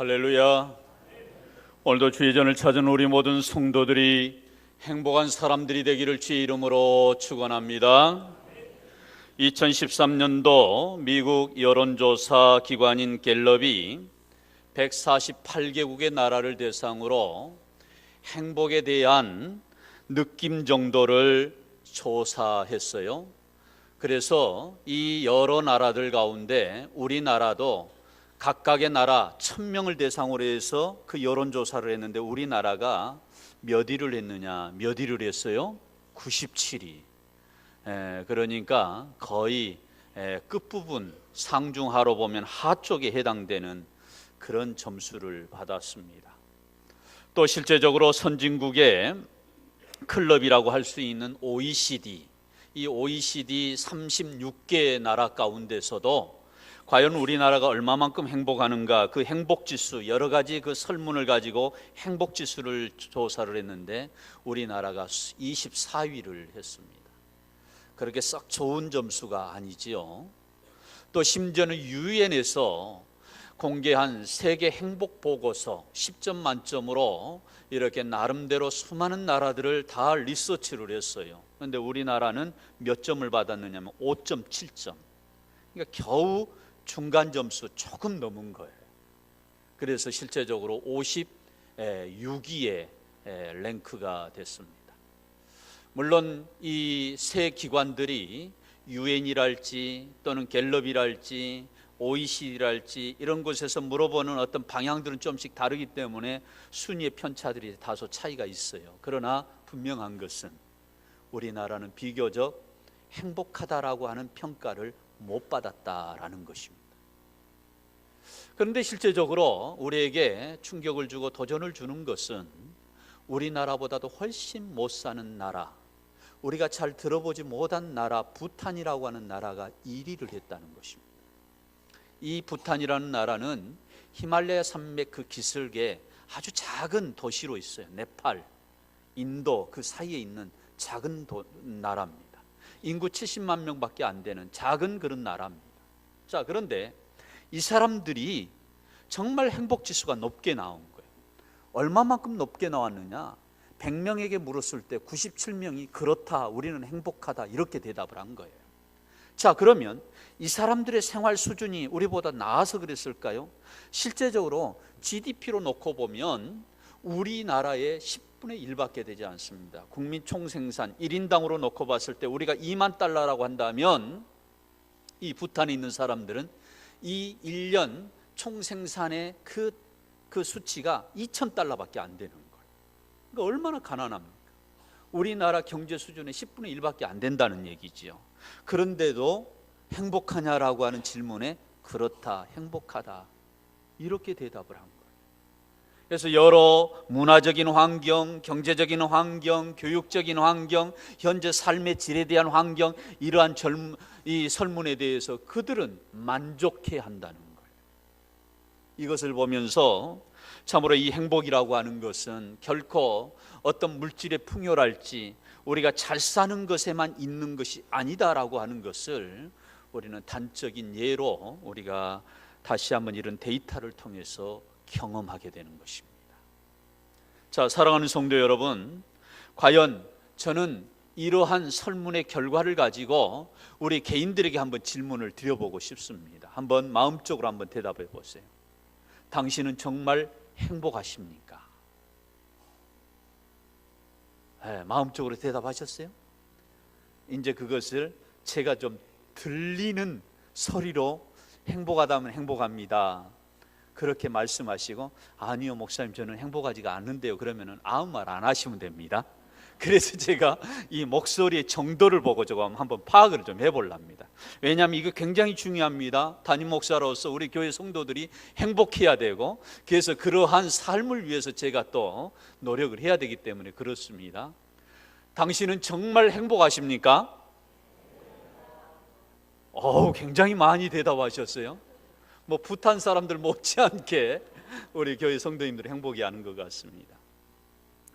할렐루야. 오늘도 주의 전을 찾은 우리 모든 성도들이 행복한 사람들이 되기를 주의 이름으로 축원합니다. 2013년도 미국 여론조사 기관인 갤럽이 148개국의 나라를 대상으로 행복에 대한 느낌 정도를 조사했어요. 그래서 이 여러 나라들 가운데 우리나라도 각각의 나라 1000명을 대상으로 해서 그 여론조사를 했는데 우리나라가 몇 위를 했느냐? 몇 위를 했어요? 97위. 그러니까 거의 끝부분 상중하로 보면 하 쪽에 해당되는 그런 점수를 받았습니다. 또 실제적으로 선진국의 클럽이라고 할 수 있는 OECD, 이 OECD 36개 나라 가운데서도 과연 우리나라가 얼마만큼 행복하는가, 그 행복지수, 여러 가지 그 설문을 가지고 행복지수를 조사를 했는데 우리나라가 24위를 했습니다. 그렇게 썩 좋은 점수가 아니지요. 또 심지어는 유엔에서 공개한 세계 행복 보고서 10점 만점으로 이렇게 나름대로 수많은 나라들을 다 리서치를 했어요. 그런데 우리나라는 몇 점을 받았느냐면 5.7점. 그러니까 겨우 중간 점수 조금 넘은 거예요. 그래서 실제적으로 56위에 랭크가 됐습니다. 물론 이 세 기관들이 유엔이랄지 또는 갤럽이랄지 OECD랄지 이런 곳에서 물어보는 어떤 방향들은 좀씩 다르기 때문에 순위의 편차들이 다소 차이가 있어요. 그러나 분명한 것은 우리나라는 비교적 행복하다라고 하는 평가를 못 받았다라는 것입니다. 그런데 실제적으로 우리에게 충격을 주고 도전을 주는 것은 우리나라보다도 훨씬 못 사는 나라, 우리가 잘 들어보지 못한 나라 부탄이라고 하는 나라가 1위를 했다는 것입니다. 이 부탄이라는 나라는 히말라야 산맥 그 기슭에 아주 작은 도시로 있어요. 네팔, 인도 그 사이에 있는 작은 나라입니다. 인구 70만 명밖에 안 되는 작은 그런 나라입니다. 자, 그런데 이 사람들이 정말 행복지수가 높게 나온 거예요. 얼마만큼 높게 나왔느냐? 100명에게 물었을 때 97명이 그렇다, 우리는 행복하다 이렇게 대답을 한 거예요. 자, 그러면 이 사람들의 생활 수준이 우리보다 나아서 그랬을까요? 실제적으로 GDP로 놓고 보면 우리나라의 10분의 1밖에 되지 않습니다. 국민 총생산 1인당으로 놓고 봤을 때 우리가 2만 달러라고 한다면 이 부탄에 있는 사람들은 이 1년 총생산의 그 수치가 2,000달러밖에 안 되는 거예요. 그러니까 얼마나 가난합니까? 우리나라 경제 수준의 10분의 1밖에 안 된다는 얘기지요. 그런데도 행복하냐라고 하는 질문에 그렇다, 행복하다 이렇게 대답을 한 거예요. 그래서 여러 문화적인 환경, 경제적인 환경, 교육적인 환경, 현재 삶의 질에 대한 환경, 이러한 이 설문에 대해서 그들은 만족해 한다는 거예요. 이것을 보면서 참으로 이 행복이라고 하는 것은 결코 어떤 물질의 풍요랄지 우리가 잘 사는 것에만 있는 것이 아니다라고 하는 것을 우리는 단적인 예로 우리가 다시 한번 이런 데이터를 통해서 경험하게 되는 것입니다. 자, 사랑하는 성도 여러분, 과연 저는 이러한 설문의 결과를 가지고 우리 개인들에게 한번 질문을 드려보고 싶습니다. 한번 마음적으로 한번 대답해 보세요. 당신은 정말 행복하십니까? 마음적으로 대답하셨어요? 이제 그것을 제가 좀 들리는 소리로 행복하다면 행복합니다, 그렇게 말씀하시고 아니요 목사님 저는 행복하지가 않는데요, 그러면은 아무 말 안 하시면 됩니다. 그래서 제가 이 목소리의 정도를 보고 조금 한번 파악을 좀 해보랍니다. 왜냐하면 이거 굉장히 중요합니다. 담임 목사로서 우리 교회 성도들이 행복해야 되고, 그래서 그러한 삶을 위해서 제가 또 노력을 해야 되기 때문에 그렇습니다. 당신은 정말 행복하십니까? 굉장히 많이 대답하셨어요. 뭐 부탄 사람들 못지않게 우리 교회 성도님들이 행복해 하는 것 같습니다.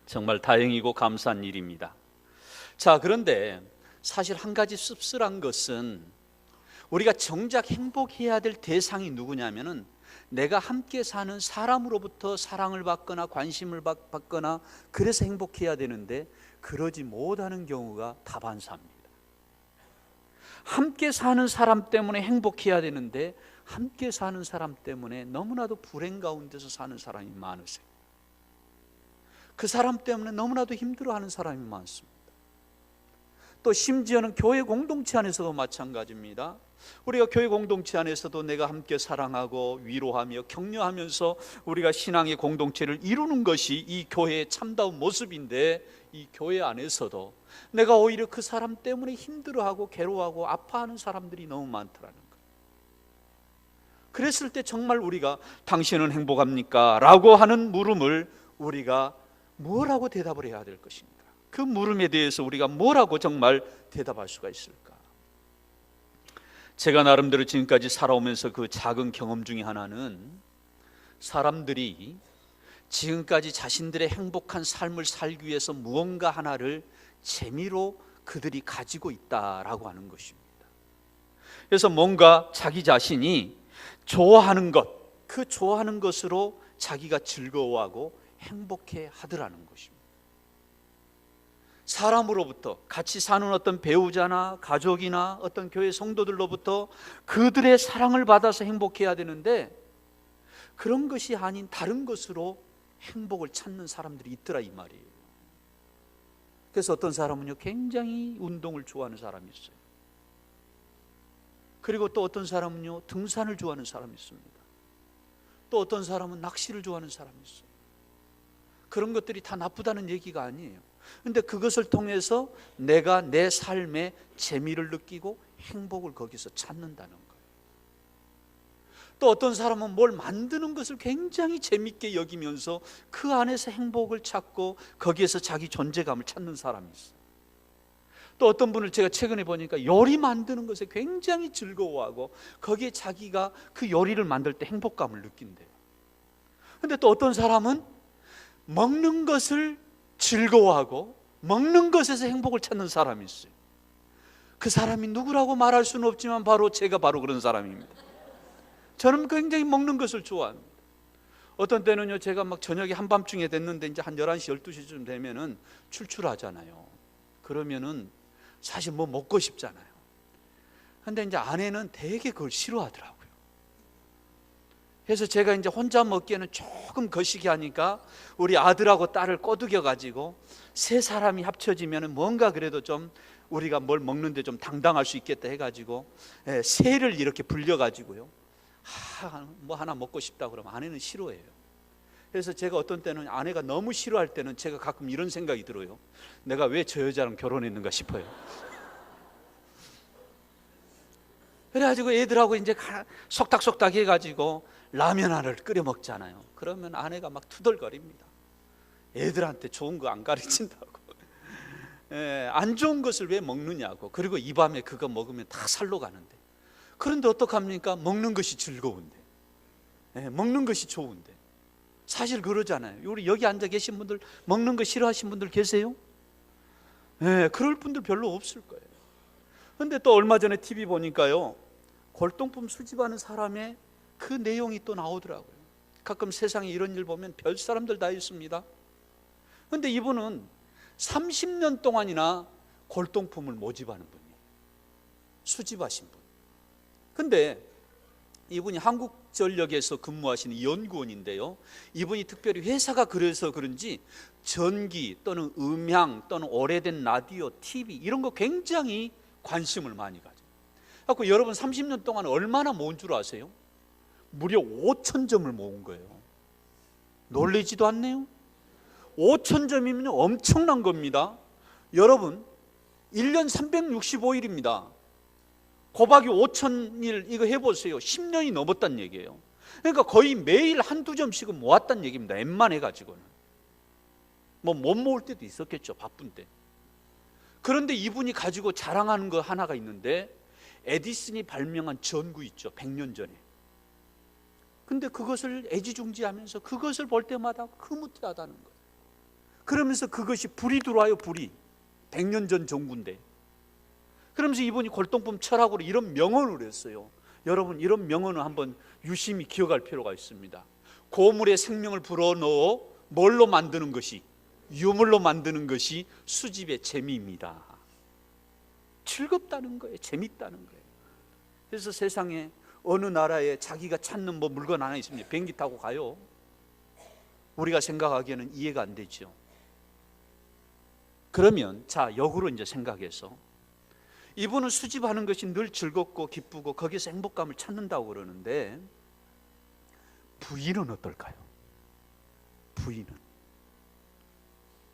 정말 다행이고 감사한 일입니다. 자, 그런데 사실 한 가지 씁쓸한 것은 우리가 정작 행복해야 될 대상이 누구냐면은 내가 함께 사는 사람으로부터 사랑을 받거나 관심을 받거나 그래서 행복해야 되는데 그러지 못하는 경우가 다반사입니다. 함께 사는 사람 때문에 행복해야 되는데 함께 사는 사람 때문에 너무나도 불행 가운데서 사는 사람이 많으세요. 그 사람 때문에 너무나도 힘들어하는 사람이 많습니다. 또 심지어는 교회 공동체 안에서도 마찬가지입니다. 우리가 교회 공동체 안에서도 내가 함께 사랑하고 위로하며 격려하면서 우리가 신앙의 공동체를 이루는 것이 이 교회의 참다운 모습인데, 이 교회 안에서도 내가 오히려 그 사람 때문에 힘들어하고 괴로워하고 아파하는 사람들이 너무 많더라는 거예요. 그랬을 때 정말 우리가 당신은 행복합니까? 라고 하는 물음을 우리가 뭐라고 대답을 해야 될 것인가? 그 물음에 대해서 우리가 뭐라고 정말 대답할 수가 있을까? 제가 나름대로 지금까지 살아오면서 그 작은 경험 중에 하나는, 사람들이 지금까지 자신들의 행복한 삶을 살기 위해서 무언가 하나를 재미로 그들이 가지고 있다라고 하는 것입니다. 그래서 뭔가 자기 자신이 좋아하는 것, 그 좋아하는 것으로 자기가 즐거워하고 행복해 하더라는 것입니다. 사람으로부터, 같이 사는 어떤 배우자나 가족이나 어떤 교회 성도들로부터 그들의 사랑을 받아서 행복해야 되는데 그런 것이 아닌 다른 것으로 행복을 찾는 사람들이 있더라 이 말이에요. 그래서 어떤 사람은요 굉장히 운동을 좋아하는 사람이 있어요. 그리고 또 어떤 사람은요 등산을 좋아하는 사람이 있습니다. 또 어떤 사람은 낚시를 좋아하는 사람이 있어요. 그런 것들이 다 나쁘다는 얘기가 아니에요. 근데 그것을 통해서 내가 내 삶에 재미를 느끼고 행복을 거기서 찾는다는 거예요. 또 어떤 사람은 뭘 만드는 것을 굉장히 재밌게 여기면서 그 안에서 행복을 찾고 거기에서 자기 존재감을 찾는 사람이 있어요. 또 어떤 분을 제가 최근에 보니까 요리 만드는 것에 굉장히 즐거워하고 거기에 자기가 그 요리를 만들 때 행복감을 느낀대요. 근데 또 어떤 사람은 먹는 것을 즐거워하고 먹는 것에서 행복을 찾는 사람이 있어요. 그 사람이 누구라고 말할 수는 없지만 바로 제가 바로 그런 사람입니다. 저는 굉장히 먹는 것을 좋아합니다. 어떤 때는요 제가 막 저녁에 한밤중에 됐는데 이제 한 11시 12시쯤 되면은 출출하잖아요. 그러면은 사실 뭐 먹고 싶잖아요. 근데 이제 아내는 되게 그걸 싫어하더라고요. 그래서 제가 이제 혼자 먹기에는 조금 거시기 하니까 우리 아들하고 딸을 꼬드겨 가지고 세 사람이 합쳐지면 뭔가 그래도 좀 우리가 뭘 먹는데 좀 당당할 수 있겠다 해가지고 새를 이렇게 불려 가지고요 뭐 하나 먹고 싶다 그러면 아내는 싫어해요. 그래서 제가 어떤 때는 아내가 너무 싫어할 때는 제가 가끔 이런 생각이 들어요. 내가 왜 저 여자랑 결혼했는가 싶어요. 그래가지고 애들하고 이제 속닥속닥 해가지고 라면 하나를 끓여 먹잖아요. 그러면 아내가 막 투덜거립니다. 애들한테 좋은 거 안 가르친다고. 안 좋은 것을 왜 먹느냐고. 그리고 이 밤에 그거 먹으면 다 살로 가는데. 그런데 어떡합니까? 먹는 것이 즐거운데, 먹는 것이 좋은데. 사실 그러잖아요. 우리 여기 앉아 계신 분들 먹는 거 싫어하시는 분들 계세요? 그럴 분들 별로 없을 거예요. 그런데 또 얼마 전에 TV 보니까요 골동품 수집하는 사람의 그 내용이 또 나오더라고요. 가끔 세상에 이런 일 보면 별 사람들 다 있습니다. 그런데 이분은 30년 동안이나 골동품을 모집하는 분이에요. 수집하신 분. 근데 이분이 한국전력에서 근무하시는 연구원인데요, 이분이 특별히 회사가 그래서 그런지 전기 또는 음향 또는 오래된 라디오, TV 이런 거 굉장히 관심을 많이 가져요. 그래서 여러분 30년 동안 얼마나 모은 줄 아세요? 무려 5,000점을 모은 거예요. 놀라지도 않네요. 5,000점이면 엄청난 겁니다. 여러분 1년 365일입니다. 곱하기 5,000일 이거 해보세요. 10년이 넘었다는 얘기예요. 그러니까 거의 매일 한두 점씩은 모았다는 얘기입니다. 웬만 해가지고는. 뭐 못 모을 때도 있었겠죠, 바쁜 때. 그런데 이분이 가지고 자랑하는 거 하나가 있는데, 에디슨이 발명한 전구 있죠, 100년 전에. 근데 그것을 애지중지하면서 그것을 볼 때마다 흐뭇해하다는 거예요. 그러면서 그것이 불이 들어와요. 불이 100년 전 전구인데. 그러면서 이분이 골동품 철학으로 이런 명언을 했어요. 여러분, 이런 명언을 한번 유심히 기억할 필요가 있습니다. 고물에 생명을 불어넣어 뭘로 만드는 것이, 유물로 만드는 것이 수집의 재미입니다. 즐겁다는 거예요. 재밌다는 거예요. 그래서 세상에 어느 나라에 자기가 찾는 물건 하나 있습니다. 비행기 타고 가요. 우리가 생각하기에는 이해가 안 되죠. 그러면 자, 역으로 이제 생각해서 이분은 수집하는 것이 늘 즐겁고 기쁘고 거기서 행복감을 찾는다고 그러는데, 부인은 어떨까요?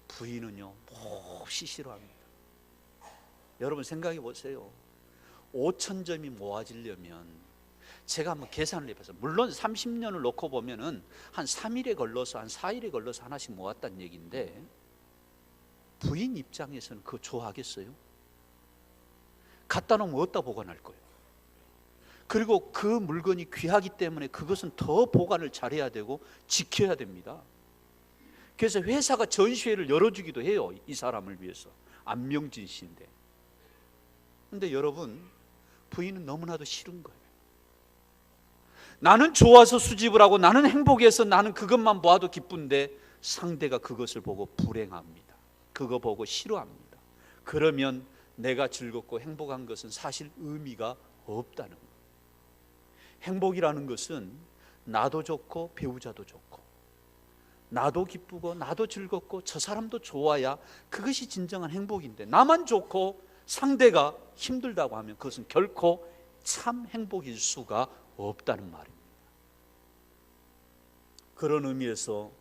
부인은요 몹시 싫어합니다. 여러분 생각해 보세요. 5,000점이 모아지려면, 제가 한번 계산을 해봤어요. 물론 30년을 놓고 보면은 한 3일에 걸러서, 한 4일에 걸러서 하나씩 모았다는 얘기인데, 부인 입장에서는 그거 좋아하겠어요? 갖다 놓으면 어디다 보관할 거예요? 그리고 그 물건이 귀하기 때문에 그것은 더 보관을 잘해야 되고 지켜야 됩니다. 그래서 회사가 전시회를 열어주기도 해요. 이 사람을 위해서. 안명진 씨인데. 근데 여러분, 부인은 너무나도 싫은 거예요. 나는 좋아서 수집을 하고 나는 행복해서 나는 그것만 모아도 기쁜데, 상대가 그것을 보고 불행합니다. 그거 보고 싫어합니다. 그러면 내가 즐겁고 행복한 것은 사실 의미가 없다는 거예요. 행복이라는 것은 나도 좋고 배우자도 좋고, 나도 기쁘고 나도 즐겁고 저 사람도 좋아야 그것이 진정한 행복인데, 나만 좋고 상대가 힘들다고 하면 그것은 결코 참 행복일 수가 없다는 말입니다. 그런 의미에서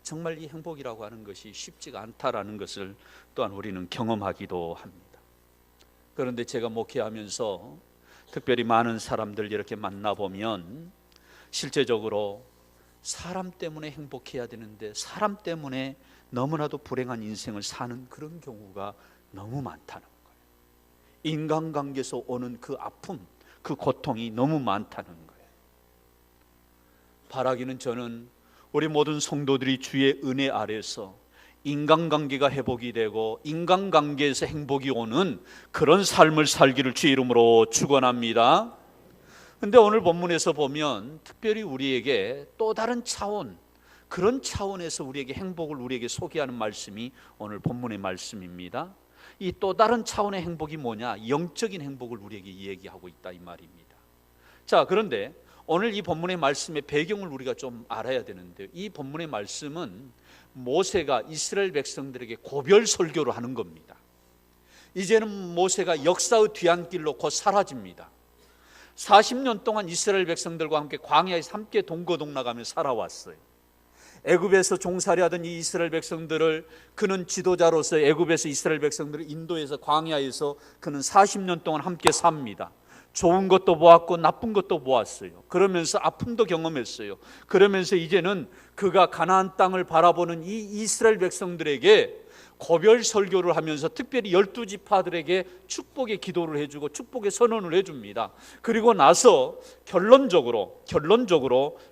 정말 이 행복이라고 하는 것이 쉽지가 않다라는 것을 또한 우리는 경험하기도 합니다. 그런데 제가 목회하면서 특별히 많은 사람들 이렇게 만나보면, 실제적으로 사람 때문에 행복해야 되는데 사람 때문에 너무나도 불행한 인생을 사는 그런 경우가 너무 많다는 거예요. 인간관계에서 오는 그 아픔, 그 고통이 너무 많다는 거예요. 바라기는 저는 우리 모든 성도들이 주의 은혜 아래서 인간관계가 회복이 되고 인간관계에서 행복이 오는 그런 삶을 살기를 주의 이름으로 축원합니다. 그런데 오늘 본문에서 보면 특별히 우리에게 또 다른 차원, 그런 차원에서 우리에게 행복을 우리에게 소개하는 말씀이 오늘 본문의 말씀입니다. 이 또 다른 차원의 행복이 뭐냐? 영적인 행복을 우리에게 얘기하고 있다 이 말입니다. 자, 그런데 오늘 이 본문의 말씀의 배경을 우리가 좀 알아야 되는데요, 이 본문의 말씀은 모세가 이스라엘 백성들에게 고별 설교를 하는 겁니다. 이제는 모세가 역사의 뒤안길로 곧 사라집니다. 40년 동안 이스라엘 백성들과 함께 광야에서 함께 동거동락하며 살아왔어요. 애굽에서 종살이 하던 이 이스라엘 백성들을, 그는 지도자로서 애굽에서 이스라엘 백성들을 인도해서 광야에서 그는 40년 동안 함께 삽니다. 좋은 것도 보았고 나쁜 것도 보았어요. 그러면서 아픔도 경험했어요. 그러면서 이제는 그가 가나안 땅을 바라보는 이 이스라엘 백성들에게 고별 설교를 하면서 특별히 12지파들에게 축복의 기도를 해주고 축복의 선언을 해줍니다. 그리고 나서 결론적으로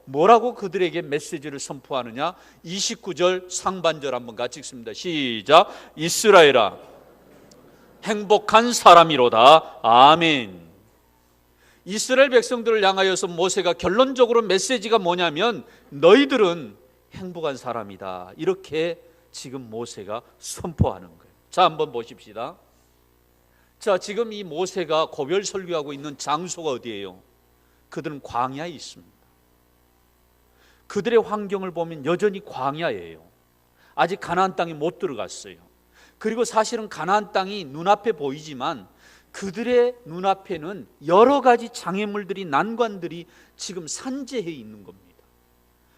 뭐라고 그들에게 메시지를 선포하느냐? 29절 상반절 한번 같이 읽습니다. 시작. 이스라엘아, 행복한 사람이로다. 아멘. 이스라엘 백성들을 향하여서 모세가 결론적으로 메시지가 뭐냐면, 너희들은 행복한 사람이다, 이렇게 지금 모세가 선포하는 거예요. 자, 한번 보십시다. 자, 지금 이 모세가 고별 설교하고 있는 장소가 어디예요? 그들은 광야에 있습니다. 그들의 환경을 보면 여전히 광야예요. 아직 가나안 땅에 못 들어갔어요. 그리고 사실은 가나안 땅이 눈앞에 보이지만 그들의 눈앞에는 여러 가지 장애물들이, 난관들이 지금 산재해 있는 겁니다.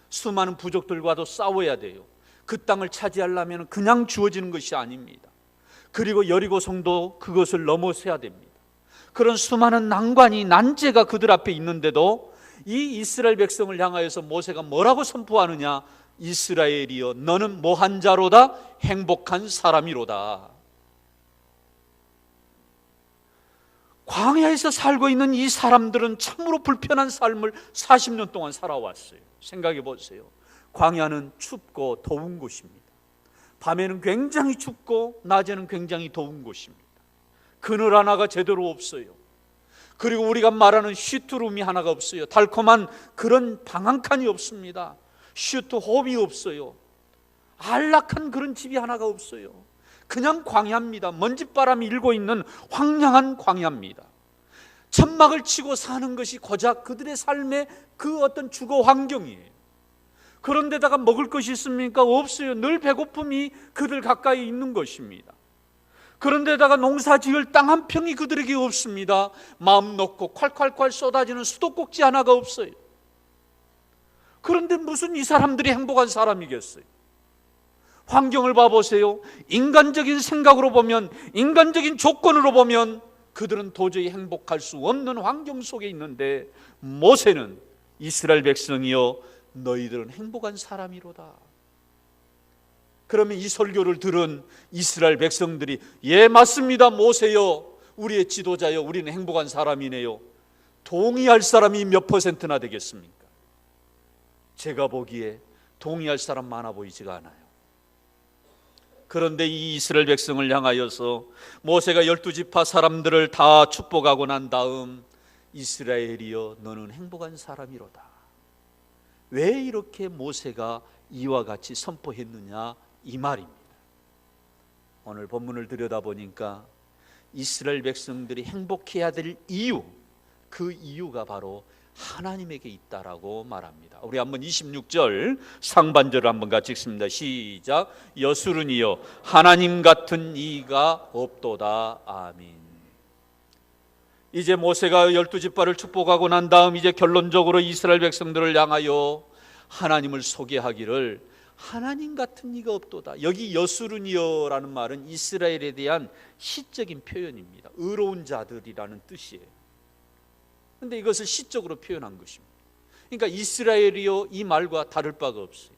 수많은 부족들과도 싸워야 돼요. 그 땅을 차지하려면 그냥 주어지는 것이 아닙니다. 그리고 여리고 성도 그것을 넘어서야 됩니다. 그런 수많은 난관이, 난제가 그들 앞에 있는데도 이 이스라엘 백성을 향하여서 모세가 뭐라고 선포하느냐? 이스라엘이여, 너는 뭐한 자로다? 행복한 사람이로다. 광야에서 살고 있는 이 사람들은 참으로 불편한 삶을 40년 동안 살아왔어요. 생각해 보세요. 광야는 춥고 더운 곳입니다. 밤에는 굉장히 춥고 낮에는 굉장히 더운 곳입니다. 그늘 하나가 제대로 없어요. 그리고 우리가 말하는 슈트룸이 하나가 없어요. 달콤한 그런 방 한 칸이 없습니다. 슈트홈이 없어요. 안락한 그런 집이 하나가 없어요. 그냥 광야입니다. 먼지바람이 일고 있는 황량한 광야입니다. 천막을 치고 사는 것이 고작 그들의 삶의 그 어떤 주거 환경이에요. 그런데다가 먹을 것이 있습니까? 없어요. 늘 배고픔이 그들 가까이 있는 것입니다. 그런데다가 농사 지을 땅 한 평이 그들에게 없습니다. 마음 놓고 콸콸콸 쏟아지는 수도꼭지 하나가 없어요. 그런데 무슨 이 사람들이 행복한 사람이겠어요? 환경을 봐보세요. 인간적인 생각으로 보면, 인간적인 조건으로 보면 그들은 도저히 행복할 수 없는 환경 속에 있는데, 모세는 이스라엘 백성이여 너희들은 행복한 사람이로다. 그러면 이 설교를 들은 이스라엘 백성들이 예 맞습니다 모세여, 우리의 지도자여, 우리는 행복한 사람이네요, 동의할 사람이 몇 퍼센트나 되겠습니까? 제가 보기에 동의할 사람 많아 보이지가 않아요. 그런데 이 이스라엘 백성을 향하여서 모세가 12지파 사람들을 다 축복하고 난 다음 이스라엘이여 너는 행복한 사람이로다. 왜 이렇게 모세가 이와 같이 선포했느냐 이 말입니다. 오늘 본문을 들여다보니까 이스라엘 백성들이 행복해야 될 이유, 그 이유가 바로 하나님에게 있다라고 말합니다. 우리 한번 26절 상반절을 한번 같이 읽습니다. 시작. 여수르니여 하나님 같은 이가 없도다. 아멘. 이제 모세가 12지파를 축복하고 난 다음 이제 결론적으로 이스라엘 백성들을 향하여 하나님을 소개하기를 하나님 같은 이가 없도다. 여기 여수르니여라는 말은 이스라엘에 대한 시적인 표현입니다. 의로운 자들이라는 뜻이에요. 그런데 이것을 시적으로 표현한 것입니다. 그러니까 이스라엘이여 이 말과 다를 바가 없어요.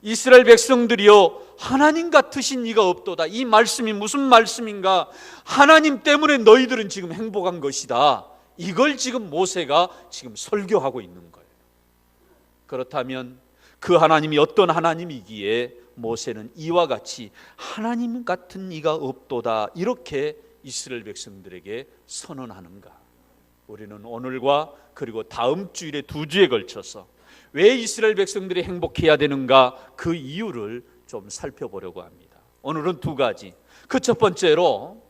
이스라엘 백성들이여 하나님 같으신 이가 없도다. 이 말씀이 무슨 말씀인가? 하나님 때문에 너희들은 지금 행복한 것이다. 이걸 지금 모세가 지금 설교하고 있는 거예요. 그렇다면 그 하나님이 어떤 하나님이기에 모세는 이와 같이 하나님 같은 이가 없도다 이렇게 이스라엘 백성들에게 선언하는가? 우리는 오늘과 그리고 다음 주일에 2주에 걸쳐서 왜 이스라엘 백성들이 행복해야 되는가 그 이유를 좀 살펴보려고 합니다. 오늘은 2가지. 그 첫 번째로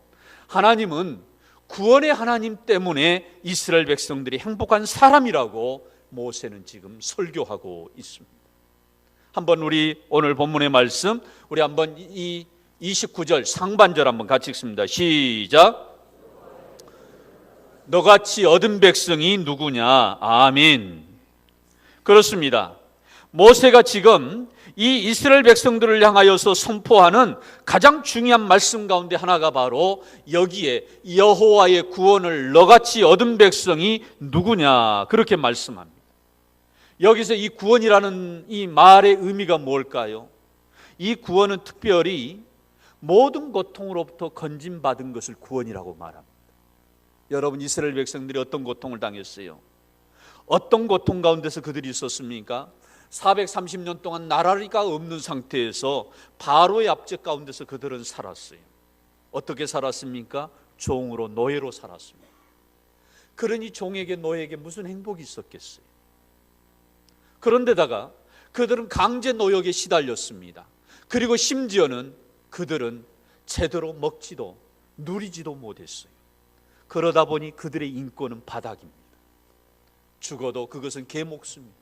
하나님은 구원의 하나님 때문에 이스라엘 백성들이 행복한 사람이라고 모세는 지금 설교하고 있습니다. 한번 우리 오늘 본문의 말씀 우리 한번 이 29절 상반절 한번 같이 읽습니다. 시작. 너같이 얻은 백성이 누구냐? 아멘. 그렇습니다. 모세가 지금 이 이스라엘 백성들을 향하여서 선포하는 가장 중요한 말씀 가운데 하나가 바로 여기에 여호와의 구원을 너같이 얻은 백성이 누구냐 그렇게 말씀합니다. 여기서 이 구원이라는 이 말의 의미가 뭘까요? 이 구원은 특별히 모든 고통으로부터 건진받은 것을 구원이라고 말합니다. 여러분, 이스라엘 백성들이 어떤 고통을 당했어요? 어떤 고통 가운데서 그들이 있었습니까? 430년 동안 나라가 없는 상태에서 바로의 압제 가운데서 그들은 살았어요. 어떻게 살았습니까? 종으로, 노예로 살았습니다. 그러니 종에게, 노예에게 무슨 행복이 있었겠어요? 그런데다가 그들은 강제 노역에 시달렸습니다. 그리고 심지어는 그들은 제대로 먹지도 누리지도 못했어요. 그러다 보니 그들의 인권은 바닥입니다. 죽어도 그것은 개 목숨입니다.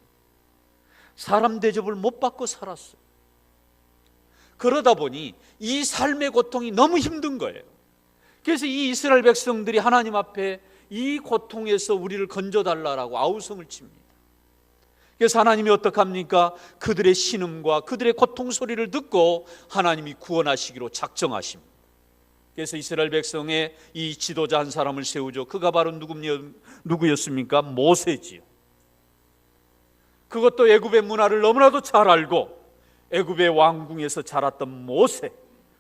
사람 대접을 못 받고 살았어요. 그러다 보니 이 삶의 고통이 너무 힘든 거예요. 그래서 이 이스라엘 백성들이 하나님 앞에 이 고통에서 우리를 건져달라고 아우성을 칩니다. 그래서 하나님이 어떡합니까? 그들의 신음과 그들의 고통 소리를 듣고 하나님이 구원하시기로 작정하십니다. 그래서 이스라엘 백성의 이 지도자 한 사람을 세우죠. 그가 바로 누구였습니까? 모세지요. 그것도 애굽의 문화를 너무나도 잘 알고 애굽의 왕궁에서 자랐던 모세,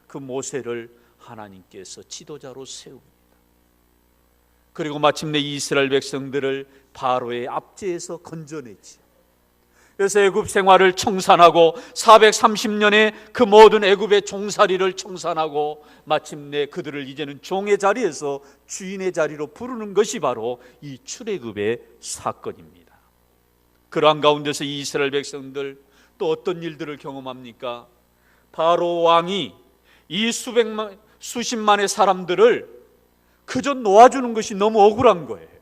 그 모세를 하나님께서 지도자로 세웁니다. 그리고 마침내 이 이스라엘 백성들을 바로의 압제에서 건져내지요. 그래서 애굽 생활을 청산하고 430년의 그 모든 애굽의 종살이를 청산하고 마침내 그들을 이제는 종의 자리에서 주인의 자리로 부르는 것이 바로 이 출애굽의 사건입니다. 그러한 가운데서 이 이스라엘 백성들 또 어떤 일들을 경험합니까? 바로 왕이 이 수십만의 사람들을 그저 놓아주는 것이 너무 억울한 거예요.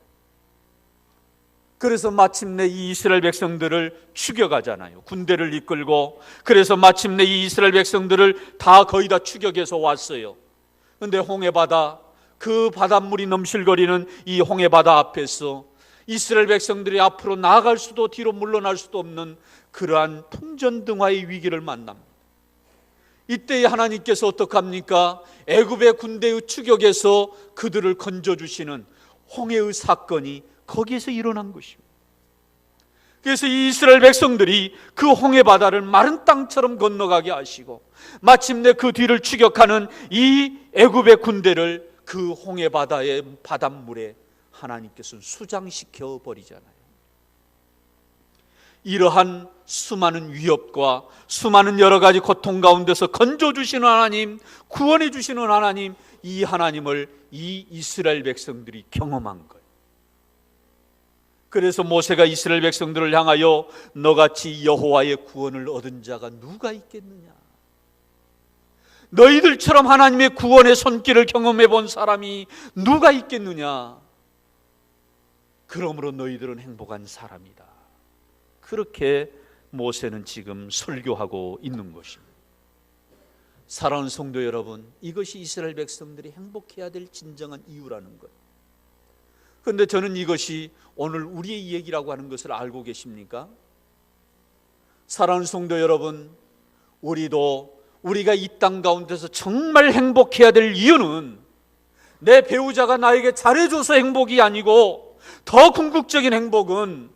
그래서 마침내 이 이스라엘 백성들을 죽여가잖아요. 군대를 이끌고. 그래서 마침내 이 이스라엘 백성들을 거의 다 추격해서 왔어요. 그런데 홍해바다, 그 바닷물이 넘실거리는 이 홍해바다 앞에서 이스라엘 백성들이 앞으로 나아갈 수도 뒤로 물러날 수도 없는 그러한 풍전등화의 위기를 만납니다. 이때 하나님께서 어떡합니까? 애굽의 군대의 추격에서 그들을 건져주시는 홍해의 사건이 거기에서 일어난 것입니다. 그래서 이 이스라엘 백성들이 그 홍해 바다를 마른 땅처럼 건너가게 하시고 마침내 그 뒤를 추격하는 이 애굽의 군대를 그 홍해 바다의 바닷물에 하나님께서 수장시켜 버리잖아요. 이러한 수많은 위협과 수많은 여러 가지 고통 가운데서 건져주시는 하나님, 구원해 주시는 하나님, 이 하나님을 이 이스라엘 백성들이 경험한 거예요. 그래서 모세가 이스라엘 백성들을 향하여 너같이 여호와의 구원을 얻은 자가 누가 있겠느냐? 너희들처럼 하나님의 구원의 손길을 경험해 본 사람이 누가 있겠느냐? 그러므로 너희들은 행복한 사람이다. 그렇게 모세는 지금 설교하고 있는 것입니다. 사랑하는 성도 여러분, 이것이 이스라엘 백성들이 행복해야 될 진정한 이유라는 것. 그런데 저는 이것이 오늘 우리의 얘기라고 하는 것을 알고 계십니까? 사랑하는 성도 여러분, 우리가 이 땅 가운데서 정말 행복해야 될 이유는 내 배우자가 나에게 잘해줘서 행복이 아니고 더 궁극적인 행복은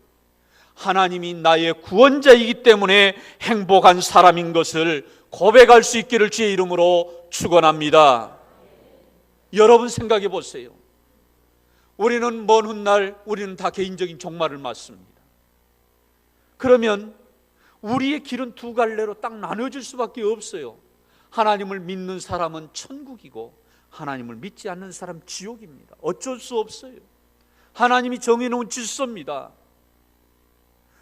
하나님이 나의 구원자이기 때문에 행복한 사람인 것을 고백할 수 있기를 주의 이름으로 축원합니다. 여러분 생각해 보세요. 우리는 먼 훗날 우리는 다 개인적인 종말을 맞습니다. 그러면 우리의 길은 두 갈래로 딱 나눠질 수밖에 없어요. 하나님을 믿는 사람은 천국이고 하나님을 믿지 않는 사람은 지옥입니다. 어쩔 수 없어요. 하나님이 정해놓은 질서입니다.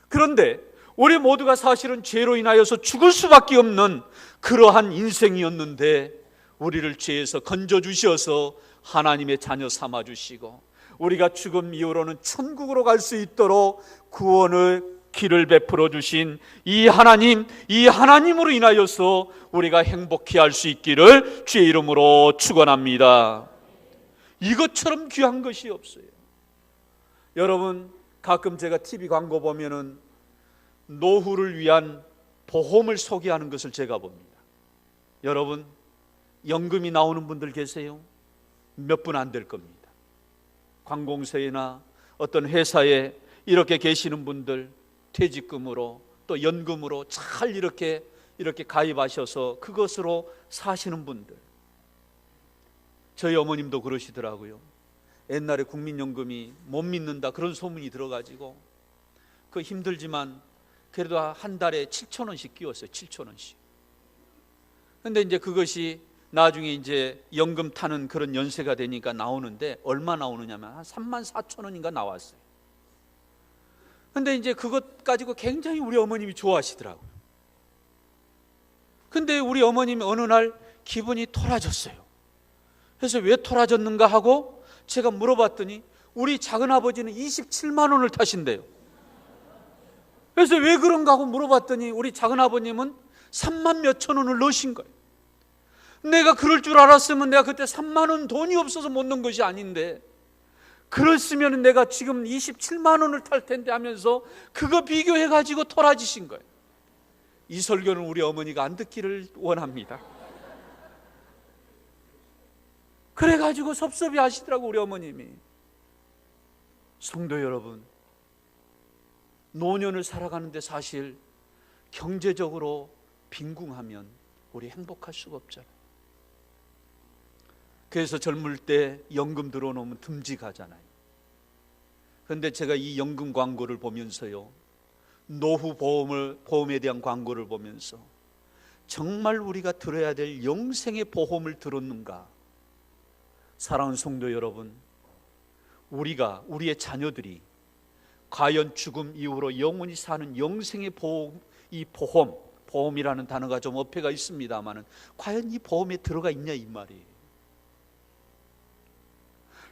그런데 우리 모두가 사실은 죄로 인하여서 죽을 수밖에 없는 그러한 인생이었는데 우리를 죄에서 건져주셔서 하나님의 자녀 삼아주시고 우리가 죽음 이후로는 천국으로 갈 수 있도록 구원의 길을 베풀어 주신 이 하나님으로 인하여서 우리가 행복해 할 수 있기를 주의 이름으로 축원합니다. 이것처럼 귀한 것이 없어요. 여러분, 가끔 제가 TV 광고 보면은 노후를 위한 보험을 소개하는 것을 제가 봅니다. 여러분, 연금이 나오는 분들 계세요? 몇 분 안 될 겁니다. 관공서에나 어떤 회사에 이렇게 계시는 분들 퇴직금으로 또 연금으로 잘 이렇게 가입하셔서 그것으로 사시는 분들, 저희 어머님도 그러시더라고요. 옛날에 국민연금이 못 믿는다 그런 소문이 들어가지고 그 힘들지만 그래도 한 달에 7,000원씩 끼웠어요. 7,000원씩. 근데 이제 그것이 나중에 이제 연금 타는 그런 연세가 되니까 나오는데 얼마 나오느냐면 한 34,000원인가 나왔어요. 근데 이제 그것 가지고 굉장히 우리 어머님이 좋아하시더라고요. 근데 우리 어머님이 어느 날 기분이 토라졌어요. 그래서 왜 토라졌는가 하고 제가 물어봤더니 우리 작은아버지는 27만 원을 타신대요. 그래서 왜 그런가 하고 물어봤더니 우리 작은아버님은 3만 몇천 원을 넣으신 거예요. 내가 그럴 줄 알았으면 내가 그때 3만 원 돈이 없어서 못 넣은 것이 아닌데 그랬으면 내가 지금 27만 원을 탈 텐데 하면서 그거 비교해가지고 토라지신 거예요. 이 설교는 우리 어머니가 안 듣기를 원합니다. 그래가지고 섭섭해 하시더라고 우리 어머님이. 성도 여러분, 노년을 살아가는데 사실 경제적으로 빈궁하면 우리 행복할 수가 없잖아요. 그래서 젊을 때 연금 들어놓으면 듬직하잖아요. 그런데 제가 이 연금 광고를 보면서요, 노후 보험에 대한 광고를 보면서 정말 우리가 들어야 될 영생의 보험을 들었는가? 사랑하는 성도 여러분, 우리의 자녀들이 과연 죽음 이후로 영원히 사는 영생의 보험, 이 보험이라는 단어가 좀 어폐가 있습니다만은 과연 이 보험에 들어가 있냐 이 말이에요.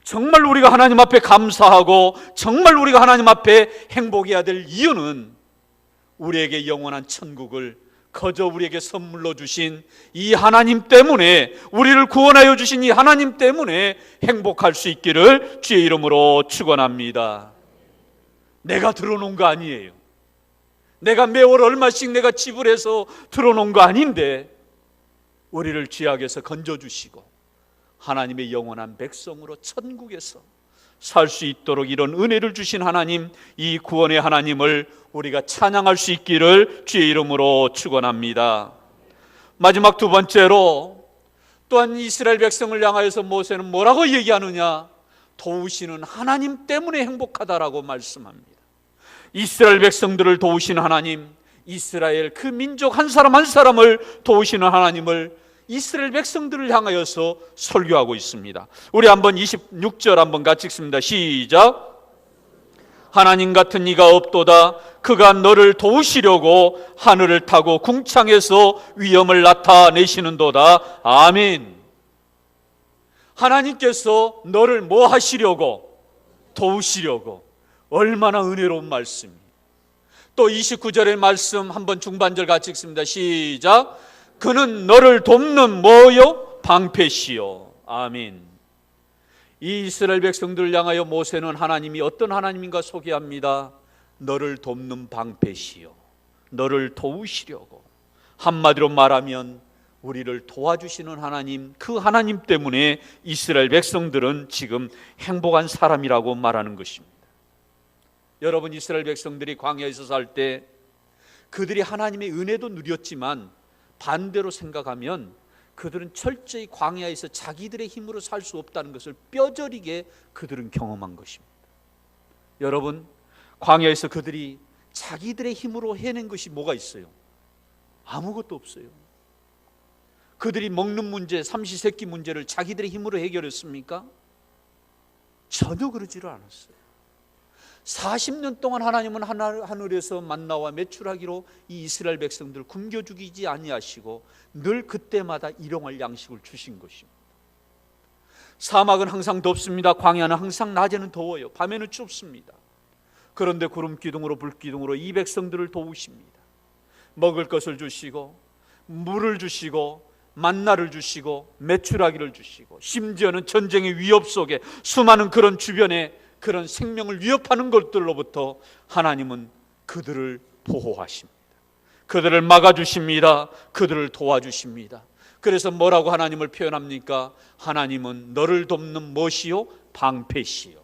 정말 우리가 하나님 앞에 감사하고 정말 우리가 하나님 앞에 행복해야 될 이유는 우리에게 영원한 천국을 거저 우리에게 선물로 주신 이 하나님 때문에, 우리를 구원하여 주신 이 하나님 때문에 행복할 수 있기를 주의 이름으로 축원합니다. 내가 들어놓은 거 아니에요. 내가 매월 얼마씩 내가 지불해서 들어놓은 거 아닌데 우리를 죄악에서 건져주시고 하나님의 영원한 백성으로 천국에서 살 수 있도록 이런 은혜를 주신 하나님, 이 구원의 하나님을 우리가 찬양할 수 있기를 주의 이름으로 축원합니다. 마지막 두 번째로 또한 이스라엘 백성을 향하여서 모세는 뭐라고 얘기하느냐? 도우시는 하나님 때문에 행복하다라고 말씀합니다. 이스라엘 백성들을 도우시는 하나님, 이스라엘 그 민족 한 사람 한 사람을 도우시는 하나님을 이스라엘 백성들을 향하여서 설교하고 있습니다. 우리 한번 26절 한번 같이 읽습니다. 시작. 하나님 같은 이가 없도다. 그가 너를 도우시려고 하늘을 타고 궁창에서 위엄을 나타내시는도다. 아멘. 하나님께서 너를 뭐 하시려고? 도우시려고. 얼마나 은혜로운 말씀이에요. 또 29절의 말씀 한번 중반절 같이 읽습니다. 시작. 그는 너를 돕는 뭐요? 방패시요. 아멘. 이 이스라엘 백성들을 향하여 모세는 하나님이 어떤 하나님인가 소개합니다. 너를 돕는 방패시요. 너를 도우시려고. 한마디로 말하면 우리를 도와주시는 하나님, 그 하나님 때문에 이스라엘 백성들은 지금 행복한 사람이라고 말하는 것입니다. 여러분, 이스라엘 백성들이 광야에서 살 때 그들이 하나님의 은혜도 누렸지만 반대로 생각하면 그들은 철저히 광야에서 자기들의 힘으로 살 수 없다는 것을 뼈저리게 그들은 경험한 것입니다. 여러분, 광야에서 그들이 자기들의 힘으로 해낸 것이 뭐가 있어요? 아무것도 없어요. 그들이 먹는 문제, 삼시세끼 문제를 자기들의 힘으로 해결했습니까? 전혀 그러지를 않았어요. 40년 동안 하나님은 하늘에서 만나와 메추라기로 이 이스라엘 백성들을 굶겨 죽이지 아니하시고 늘 그때마다 일용할 양식을 주신 것입니다. 사막은 항상 덥습니다. 광야는 항상 낮에는 더워요. 밤에는 춥습니다. 그런데 구름 기둥으로 불 기둥으로 이 백성들을 도우십니다. 먹을 것을 주시고 물을 주시고 만나를 주시고 메추라기를 주시고 심지어는 전쟁의 위협 속에 수많은 그런 주변에 그런 생명을 위협하는 것들로부터 하나님은 그들을 보호하십니다. 그들을 막아주십니다. 그들을 도와주십니다. 그래서 뭐라고 하나님을 표현합니까? 하나님은 너를 돕는 무엇이요? 방패시요.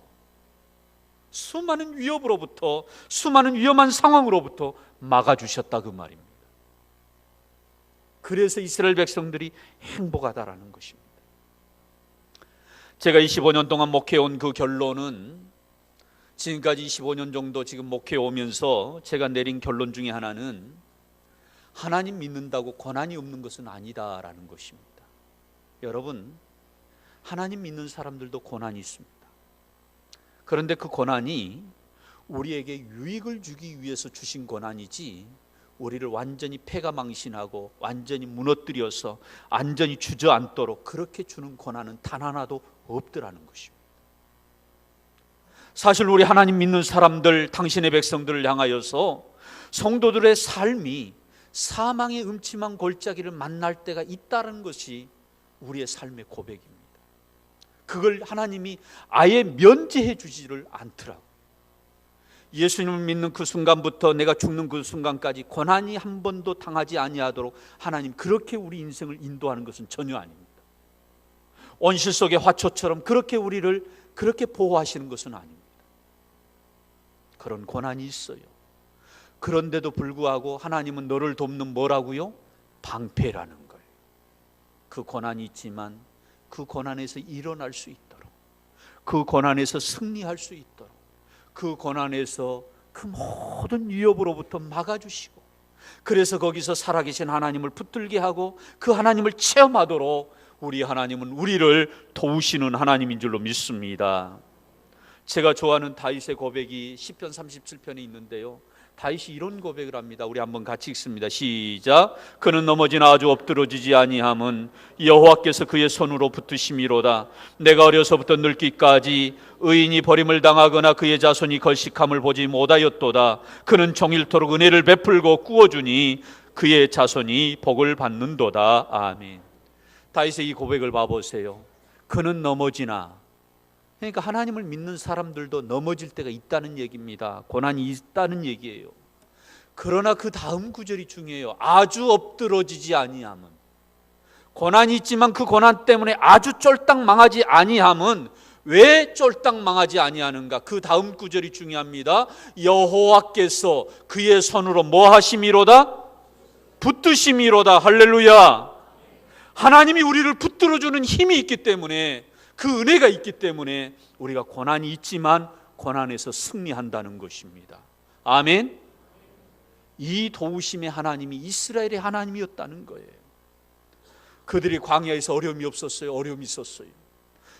수많은 위협으로부터, 수많은 위험한 상황으로부터 막아주셨다 그 말입니다. 그래서 이스라엘 백성들이 행복하다라는 것입니다. 제가 25년 동안 목회해온 그 결론은, 지금까지 25년 정도 지금 목회해 오면서 제가 내린 결론 중에 하나는 하나님 믿는다고 고난이 없는 것은 아니다라는 것입니다. 여러분, 하나님 믿는 사람들도 고난이 있습니다. 그런데 그 고난이 우리에게 유익을 주기 위해서 주신 고난이지 우리를 완전히 패가망신하고 완전히 무너뜨려서 완전히 주저앉도록 그렇게 주는 고난은 단 하나도 없더라는 것입니다. 사실 우리 하나님 믿는 사람들, 당신의 백성들을 향하여서 성도들의 삶이 사망의 음침한 골짜기를 만날 때가 있다는 것이 우리의 삶의 고백입니다. 그걸 하나님이 아예 면제해 주지를 않더라고요. 예수님을 믿는 그 순간부터 내가 죽는 그 순간까지 고난이 한 번도 당하지 아니하도록 하나님 그렇게 우리 인생을 인도하는 것은 전혀 아닙니다. 온실 속의 화초처럼 그렇게 우리를 그렇게 보호하시는 것은 아닙니다. 그런 고난이 있어요. 그런데도 불구하고 하나님은 너를 돕는 뭐라고요? 방패라는 거예요. 그 고난이 있지만 그 고난에서 일어날 수 있도록, 그 고난에서 승리할 수 있도록, 그 고난에서 그 모든 위협으로부터 막아주시고, 그래서 거기서 살아계신 하나님을 붙들게 하고 그 하나님을 체험하도록 우리 하나님은 우리를 도우시는 하나님인 줄로 믿습니다. 제가 좋아하는 다윗의 고백이 시편 37편에 있는데요, 다윗이 이런 고백을 합니다. 우리 한번 같이 읽습니다. 시작. 그는 넘어지나 아주 엎드러지지 아니함은 여호와께서 그의 손으로 붙드심이로다. 내가 어려서부터 늙기까지 의인이 버림을 당하거나 그의 자손이 걸식함을 보지 못하였도다. 그는 종일토록 은혜를 베풀고 꾸어주니 그의 자손이 복을 받는도다. 아멘. 다윗의 이 고백을 봐보세요. 그는 넘어지나, 그러니까 하나님을 믿는 사람들도 넘어질 때가 있다는 얘기입니다. 고난이 있다는 얘기예요. 그러나 그 다음 구절이 중요해요. 아주 엎드러지지 아니함은. 고난이 있지만 그 고난 때문에 아주 쫄딱 망하지 아니함은 왜 쫄딱 망하지 아니하는가? 그 다음 구절이 중요합니다. 여호와께서 그의 손으로 뭐 하심이로다? 붙드심이로다. 할렐루야. 하나님이 우리를 붙들어주는 힘이 있기 때문에, 그 은혜가 있기 때문에 우리가 고난이 있지만 고난에서 승리한다는 것입니다. 아멘. 이 도우심의 하나님이 이스라엘의 하나님이었다는 거예요. 그들이 광야에서 어려움이 없었어요? 어려움이 있었어요.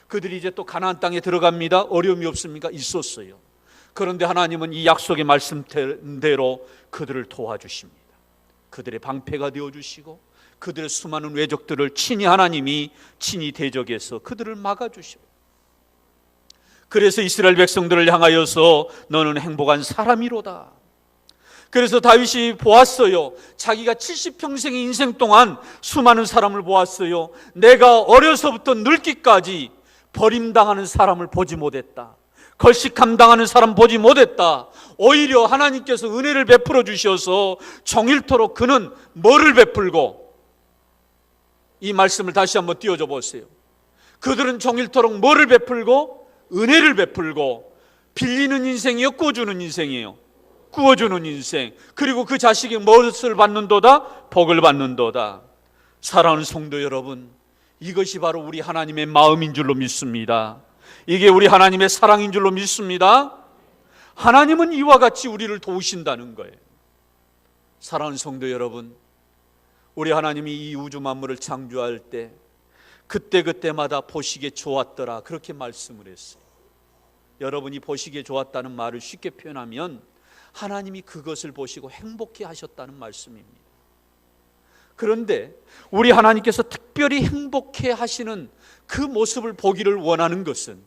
그들이 이제 또 가나안 땅에 들어갑니다. 어려움이 없습니까? 있었어요. 그런데 하나님은 이 약속의 말씀대로 그들을 도와주십니다. 그들의 방패가 되어주시고 그들의 수많은 외적들을 친히 하나님이 친히 대적해서 그들을 막아주시고, 그래서 이스라엘 백성들을 향하여서 너는 행복한 사람이로다. 그래서 다윗이 보았어요. 자기가 70평생의 인생 동안 수많은 사람을 보았어요. 내가 어려서부터 늙기까지 버림당하는 사람을 보지 못했다. 걸식함 당하는 사람 보지 못했다. 오히려 하나님께서 은혜를 베풀어 주셔서 종일토록 그는 뭐를 베풀고, 이 말씀을 다시 한번 띄워줘 보세요. 그들은 종일토록 뭐를 베풀고? 은혜를 베풀고, 빌리는 인생이요, 꾸어주는 인생이에요. 꾸어주는 인생. 그리고 그 자식이 무엇을 받는도다? 복을 받는도다. 사랑하는 성도 여러분, 이것이 바로 우리 하나님의 마음인 줄로 믿습니다. 이게 우리 하나님의 사랑인 줄로 믿습니다. 하나님은 이와 같이 우리를 도우신다는 거예요. 사랑하는 성도 여러분, 우리 하나님이 이 우주 만물을 창조할 때 그때그때마다 보시기에 좋았더라, 그렇게 말씀을 했어요. 여러분이 보시기에 좋았다는 말을 쉽게 표현하면 하나님이 그것을 보시고 행복해 하셨다는 말씀입니다. 그런데 우리 하나님께서 특별히 행복해 하시는 그 모습을 보기를 원하는 것은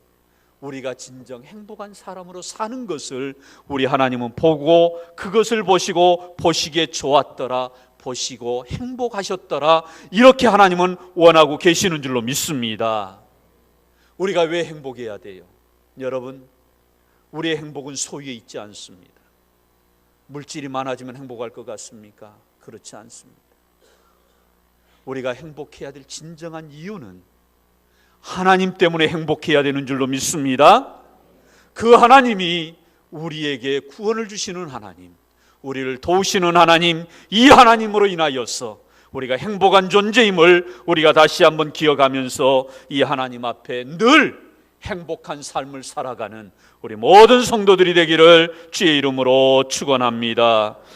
우리가 진정 행복한 사람으로 사는 것을 우리 하나님은 보고, 그것을 보시고 보시기에 좋았더라, 보시고 행복하셨더라, 이렇게 하나님은 원하고 계시는 줄로 믿습니다. 우리가 왜 행복해야 돼요? 여러분, 우리의 행복은 소유에 있지 않습니다. 물질이 많아지면 행복할 것 같습니까? 그렇지 않습니다. 우리가 행복해야 될 진정한 이유는 하나님 때문에 행복해야 되는 줄로 믿습니다. 그 하나님이 우리에게 구원을 주시는 하나님, 우리를 도우시는 하나님, 이 하나님으로 인하여서 우리가 행복한 존재임을 우리가 다시 한번 기억하면서 이 하나님 앞에 늘 행복한 삶을 살아가는 우리 모든 성도들이 되기를 주의 이름으로 축원합니다.